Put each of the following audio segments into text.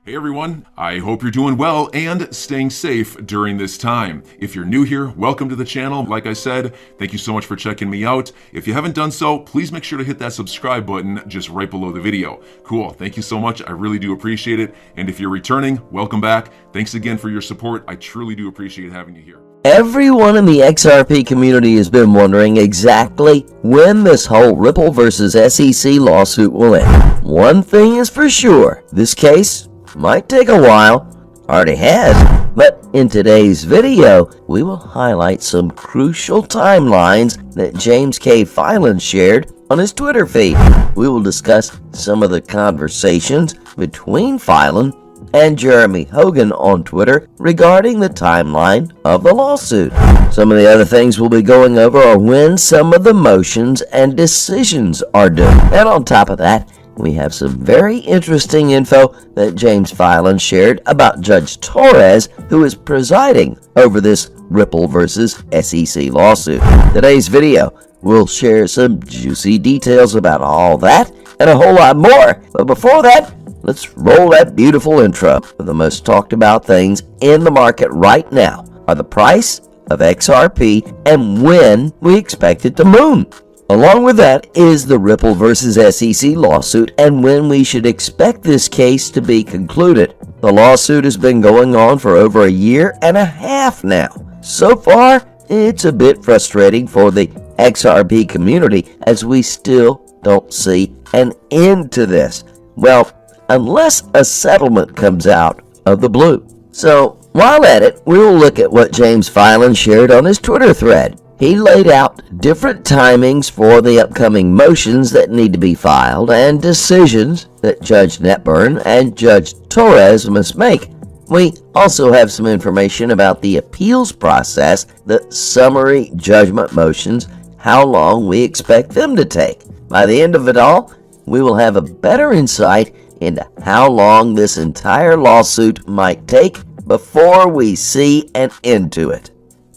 Hey everyone, I hope you're doing well and staying safe during this time. If you're new here, welcome to the channel. Like I said, thank you so much for checking me out. If you haven't done so, please make sure to hit that subscribe button just right below the video. Cool, thank you so much. I really do appreciate it. And if you're returning, welcome back. Thanks again for your support. I truly do appreciate having you here. Everyone in the XRP community has been wondering exactly when this whole Ripple versus SEC lawsuit will end. One thing is for sure, this case might take a while, already has, but in today's video, we will highlight some crucial timelines that James K. Filan shared on his Twitter feed. We will discuss some of the conversations between Filan and Jeremy Hogan on Twitter regarding the timeline of the lawsuit. Some of the other things we'll be going over are when some of the motions and decisions are due. And on top of that, we have some very interesting info that James Filan shared about Judge Torres, who is presiding over this Ripple versus SEC lawsuit. Today's video will share some juicy details about all that and a whole lot more. But before that, let's roll that beautiful intro. The most talked about things in the market right now are the price of XRP and when we expect it to move. Along with that is the Ripple versus SEC lawsuit and when we should expect this case to be concluded. The lawsuit has been going on for over a year and a half now. So far, it's a bit frustrating for the XRP community as we still don't see an end to this. Well, unless a settlement comes out of the blue. So, while at it, we will look at what James Filan shared on his Twitter thread. He laid out different timings for the upcoming motions that need to be filed and decisions that Judge Netburn and Judge Torres must make. We also have some information about the appeals process, the summary judgment motions, how long we expect them to take. By the end of it all, we will have a better insight into how long this entire lawsuit might take before we see an end to it.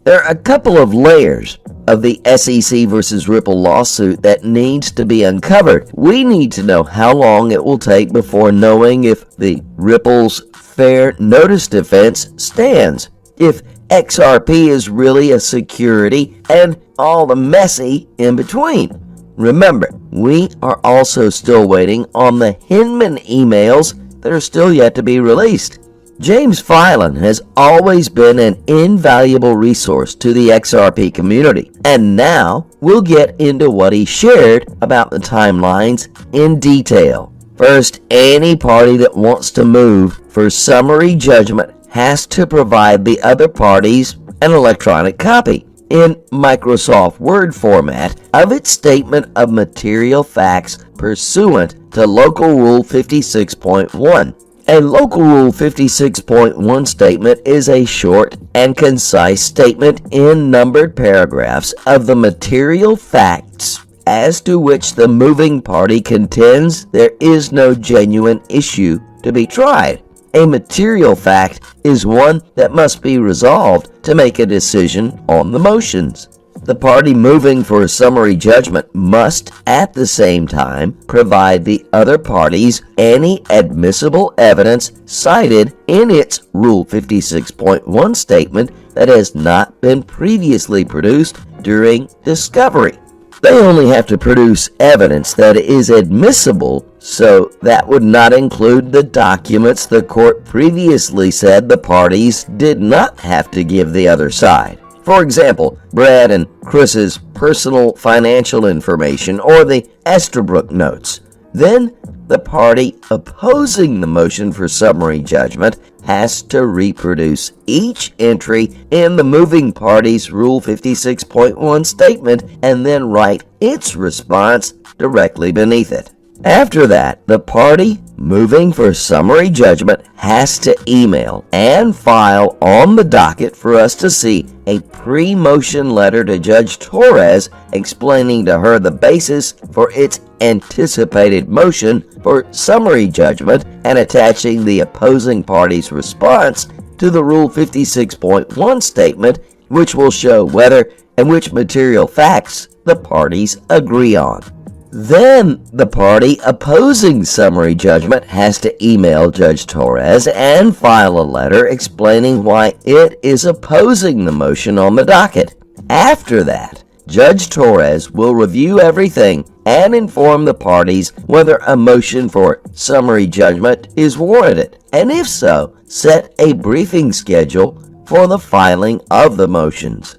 There are a couple of layers of the SEC versus Ripple lawsuit that needs to be uncovered. We need to know how long it will take before knowing if the Ripple's fair notice defense stands, if XRP is really a security, and all the messy in between. Remember, we are also still waiting on the Hinman emails that are still yet to be released. James Filan has always been an invaluable resource to the XRP community, and now we'll get into what he shared about the timelines in detail. First, any party that wants to move for summary judgment has to provide the other parties an electronic copy in Microsoft Word format of its statement of material facts pursuant to Local Rule 56.1. A Local Rule 56.1 statement is a short and concise statement in numbered paragraphs of the material facts as to which the moving party contends there is no genuine issue to be tried. A material fact is one that must be resolved to make a decision on the motions. The party moving for a summary judgment must, at the same time, provide the other parties any admissible evidence cited in its Rule 56.1 statement that has not been previously produced during discovery. They only have to produce evidence that is admissible, so that would not include the documents the court previously said the parties did not have to give the other side. For example, Brad and Chris's personal financial information or the Estabrook notes. Then, the party opposing the motion for summary judgment has to reproduce each entry in the moving party's Rule 56.1 statement and then write its response directly beneath it. After that, the party moving for summary judgment has to email and file on the docket for us to see a pre-motion letter to Judge Torres explaining to her the basis for its anticipated motion for summary judgment and attaching the opposing party's response to the Rule 56.1 statement, which will show whether and which material facts the parties agree on. Then the party opposing summary judgment has to email Judge Torres and file a letter explaining why it is opposing the motion on the docket. After that, Judge Torres will review everything and inform the parties whether a motion for summary judgment is warranted, and if so, set a briefing schedule for the filing of the motions.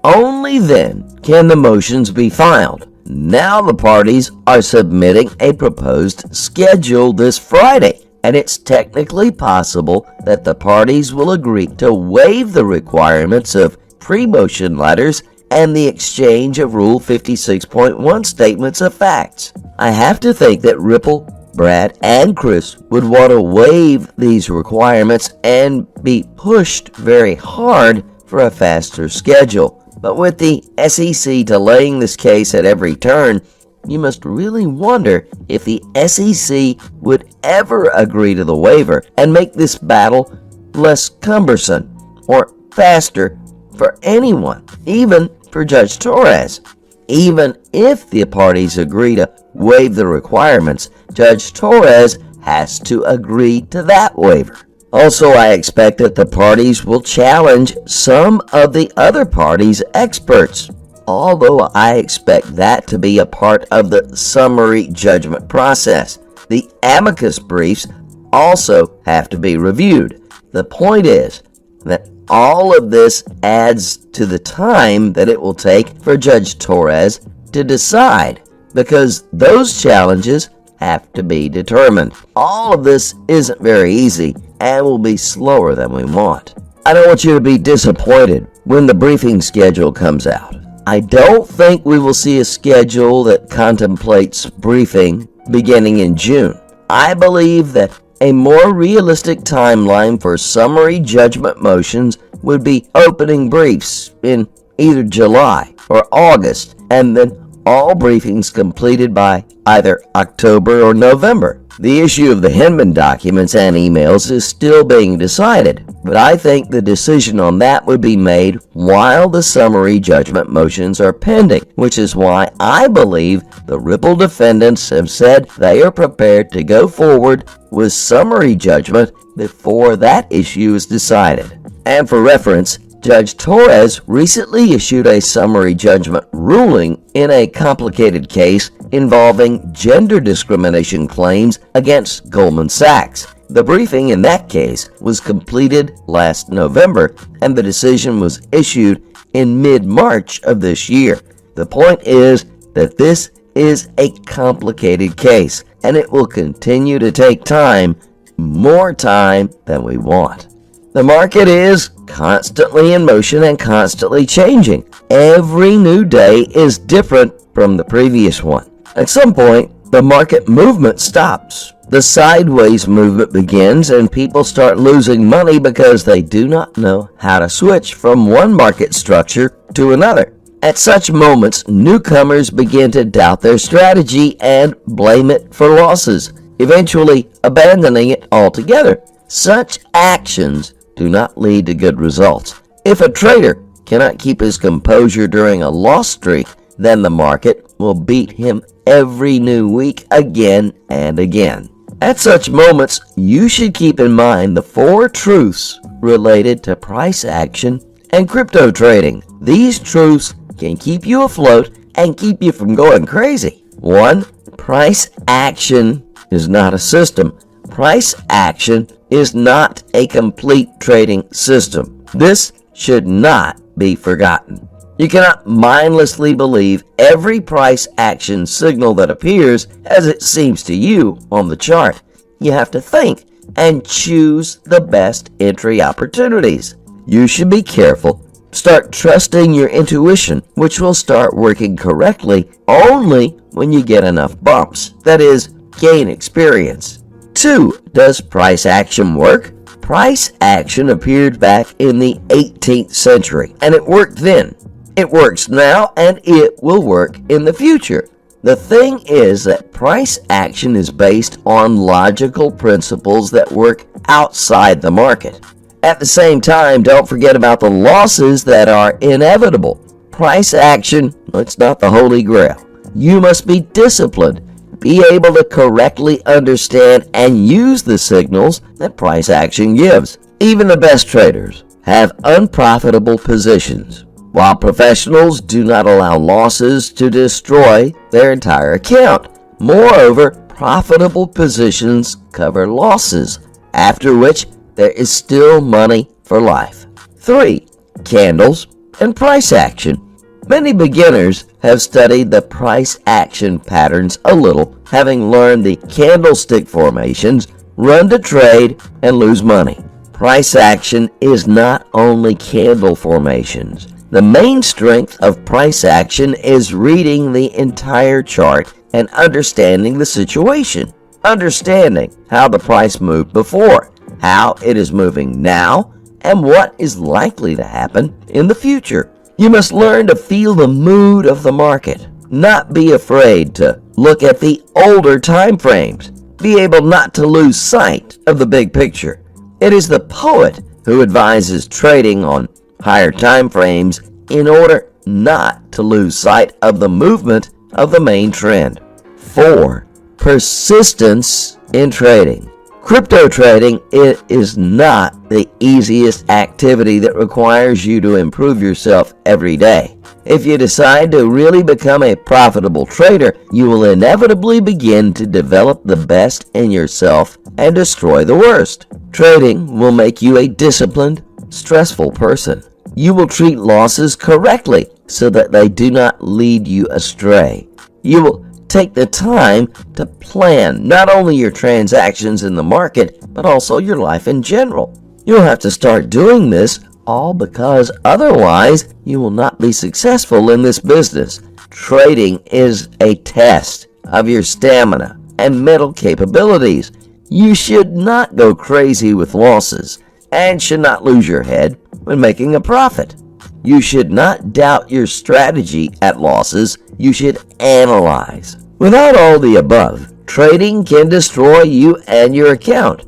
Only then can the motions be filed. Now the parties are submitting a proposed schedule this Friday, and it's technically possible that the parties will agree to waive the requirements of pre-motion letters and the exchange of Rule 56.1 statements of facts. I have to think that Ripple, Brad, and Chris would want to waive these requirements and be pushed very hard for a faster schedule. But with the SEC delaying this case at every turn, you must really wonder if the SEC would ever agree to the waiver and make this battle less cumbersome or faster for anyone, even for Judge Torres. Even if the parties agree to waive the requirements, Judge Torres has to agree to that waiver. Also, I expect that the parties will challenge some of the other parties' experts, although I expect that to be a part of the summary judgment process. The amicus briefs also have to be reviewed. The point is that all of this adds to the time that it will take for Judge Torres to decide, because those challenges have to be determined. All of this isn't very easy and will be slower than we want. I don't want you to be disappointed when the briefing schedule comes out. I don't think we will see a schedule that contemplates briefing beginning in June. I believe that a more realistic timeline for summary judgment motions would be opening briefs in either July or August, and then all briefings completed by either October or November. The issue of the Hinman documents and emails is still being decided, but I think the decision on that would be made while the summary judgment motions are pending, which is why I believe the Ripple defendants have said they are prepared to go forward with summary judgment before that issue is decided. And for reference, Judge Torres recently issued a summary judgment ruling in a complicated case involving gender discrimination claims against Goldman Sachs. The briefing in that case was completed last November, and the decision was issued in mid-March of this year. The point is that this is a complicated case, and it will continue to take time, more time than we want. The market is constantly in motion and constantly changing. Every new day is different from the previous one. At some point, the market movement stops. The sideways movement begins and people start losing money because they do not know how to switch from one market structure to another. At such moments, newcomers begin to doubt their strategy and blame it for losses, eventually abandoning it altogether. Such actions do not lead to good results. If a trader cannot keep his composure during a loss streak, then the market will beat him every new week again and again. At such moments, you should keep in mind the 4 truths related to price action and crypto trading. These truths can keep you afloat and keep you from going crazy. 1. Price action is not a system. Price action is not a complete trading system. This should not be forgotten. You cannot mindlessly believe every price action signal that appears as it seems to you on the chart. You have to think and choose the best entry opportunities. You should be careful. Start trusting your intuition, which will start working correctly only when you get enough bumps. That is, gain experience. 2. Does price action work? Price action appeared back in the 18th century, and it worked then. It works now, and it will work in the future. The thing is that price action is based on logical principles that work outside the market. At the same time, don't forget about the losses that are inevitable. Price action, it's not the Holy Grail. You must be disciplined, be able to correctly understand and use the signals that price action gives. Even the best traders have unprofitable positions, while professionals do not allow losses to destroy their entire account. Moreover, profitable positions cover losses, after which there is still money for life. 3. Candles and price action. Many beginners have studied the price action patterns a little, having learned the candlestick formations, run to trade, and lose money. Price action is not only candle formations. The main strength of price action is reading the entire chart and understanding the situation. Understanding how the price moved before, how it is moving now, and what is likely to happen in the future. You must learn to feel the mood of the market, not be afraid to look at the older time frames, be able not to lose sight of the big picture. It is the poet who advises trading on higher time frames in order not to lose sight of the movement of the main trend. 4. Persistence in trading. Crypto trading, it is not the easiest activity that requires you to improve yourself every day. If you decide to really become a profitable trader, you will inevitably begin to develop the best in yourself and destroy the worst. Trading will make you a disciplined, stressful person. You will treat losses correctly so that they do not lead you astray. You will take the time to plan not only your transactions in the market, but also your life in general. You'll have to start doing this all because otherwise you will not be successful in this business. Trading is a test of your stamina and mental capabilities. You should not go crazy with losses and should not lose your head when making a profit. You should not doubt your strategy at losses. You should analyze. Without all the above, trading can destroy you and your account.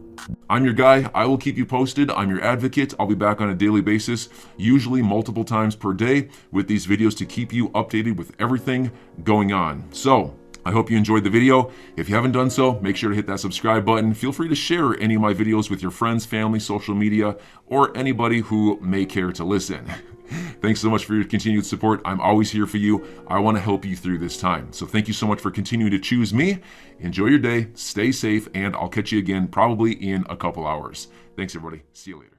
I'm your guy. I will keep you posted. I'm your advocate. I'll be back on a daily basis, usually multiple times per day, with these videos to keep you updated with everything going on. So, I hope you enjoyed the video. If you haven't done so, make sure to hit that subscribe button. Feel free to share any of my videos with your friends, family, social media, or anybody who may care to listen. Thanks so much for your continued support. I'm always here for you. I want to help you through this time. So thank you so much for continuing to choose me. Enjoy your day, stay safe, and I'll catch you again probably in a couple hours. Thanks, everybody. See you later.